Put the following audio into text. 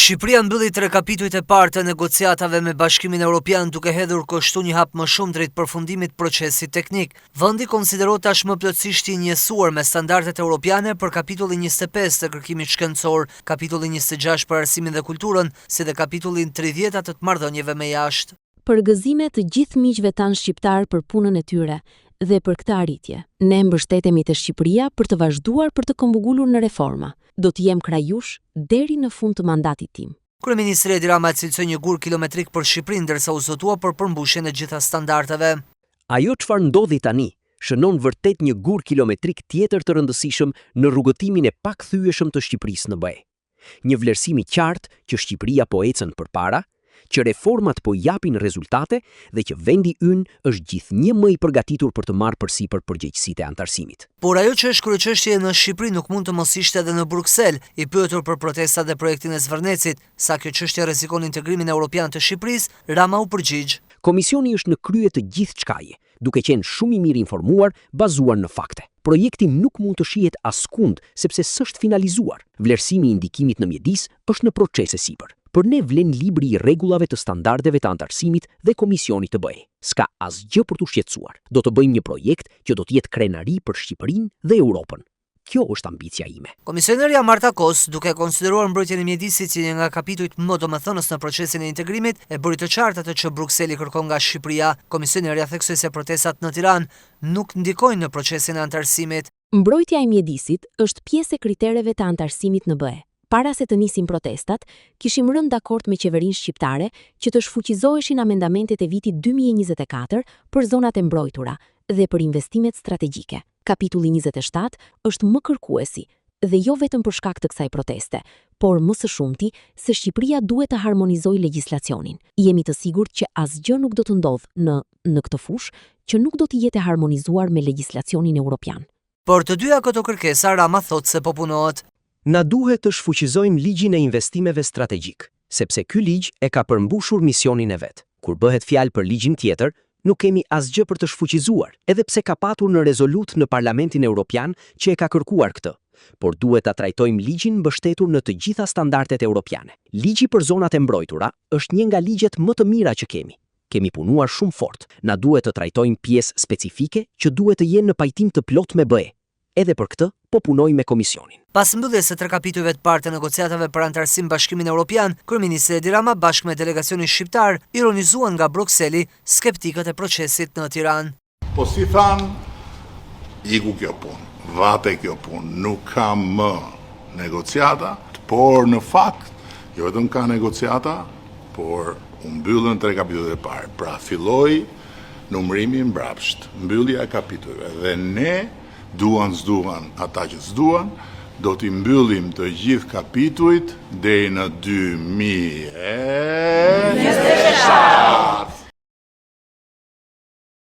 Shqipëria mbylli 3 kapitujt e parë të negociatave me Bashkimin Evropian duke hedhur kështu një hap më shumë drejt përfundimit procesit teknik. Vendi konsiderohet tashmë plotësisht i njësuar me standardet europiane për kapitullin 25 të kërkimit shkencor, kapitullin 26 për arsimin dhe kulturën, si dhe kapitullin 30 të marrëdhënieve me jashtë. Për gëzime të gjithë miqve tanë shqiptar për punën e tyre dhe për këtë arritje, ne mbështetemi te Shqipëria për të vazhduar për të këmbgulur në reforma. Do të jem krajush deri në fund të mandatit tim. Kryeministri Edi Rama cilësoi një gur kilometrik për Shqipërinë ndërsa u zotua për përmbushjen e gjitha standardeve. Ajo çfarë ndodhi tani shënon vërtet një gur kilometrik tjetër të rëndësishëm në rrugëtimin e pakthyeshëm të Shqipërisë në BE. Një vlerësim i qartë që Shqipëria po ecën përpara, që reformat po japin rezultate dhe që vendi ynë është gjithnjë më i përgatitur për të marrë përsipër përgjegjësitë e antarësimit. Por ajo që është kryeçështje në Shqipëri nuk mund të mos ishte edhe në Bruksel, i pyetur për protestat dhe projektin e Zvërnecit, sa kjo çështje rrezikon integrimin evropian të Shqipërisë, Rama u përgjigj. Komisioni është në krye të gjithë çkaje, duke qenë shumë i mirë informuar, bazuar në fakte. Projekti nuk mund të shihet askund sepse s'është finalizuar. Vlerësimi i ndikimit në mjedis është në proces e sipër. Për ne vlen libri i rregullave të standardeve të antarësimit dhe komisionit të BE. S'ka asgjë për të shqetësuar. Do të bëjmë një projekt që do të jetë krenari për Shqipërinë dhe Europën. Kjo është ambicia ime. Komisionerja Marta Kos, duke konsideruar mbrojtjen e mjedisit si një nga kapitujt më domethënës në procesin e integrimit, e bëri të qartë atë që Brukseli kërkon nga Shqipëria. Komisionerja theksoi se protestat në Tiranë nuk ndikojnë në procesin e antarësimit. Mbrojtja e mjedisit është pjesë e kritereve të antarësimit në BE. Para se të nisin protestat, kishim rënë dakord me qeverinë shqiptare që të shfuqizoheshin amendamentet e vitit 2024 për zonat e mbrojtura dhe për investimet strategjike. Kapitulli 27 është më kërkuesi dhe jo vetëm për shkak të kësaj proteste, por më së shumti se Shqipëria duhet të harmonizojë legjislacionin. Jemi të sigurt që asgjë nuk do të ndodhë në këtë fushë që nuk do të jetë harmonizuar me legjislacionin evropian. Por të dyja këto kërkesa Rama thotë se po punohet. Na duhet të shfuqizojmë ligjin e investimeve strategjik, sepse ky ligj e ka përmbushur misionin e vet. Kur bëhet fjalë për ligjin tjetër, nuk kemi asgjë për të shfuqizuar, edhe pse ka patur në rezolut në Parlamentin Evropian që e ka kërkuar këtë. Por duhet ta trajtojmë ligjin mbështetur në të gjitha standardet evropiane. Ligji për zonat e mbrojtura është një nga ligjet më të mira që kemi. Kemi punuar shumë fort. Na duhet të trajtojmë pjesë specifike që duhet të jenë në pajtim të plot me BE. Edhe për këtë, po punoj me komisionin. Pas mbylljes së 3 kapitujve të parë të negociatave për antarësim Bashkimin Evropian, kryeministri Edi Rama bashkë me delegacionin shqiptar ironizuan nga Brukseli skeptikët e procesit në Tiranë. Po si thanë, iku kjo punë, vate kjo punë, nuk ka më negociata, por në fakt, jo vetëm ka negociata, por u mbyllën 3 kapitujve të parë. Pra filloi numërimi mbrapsht, mbyllja e kapitujve dhe ne duan s'duan, ata që s'duan, do t'i mbyllim të gjithë kapitujt deri në 2020.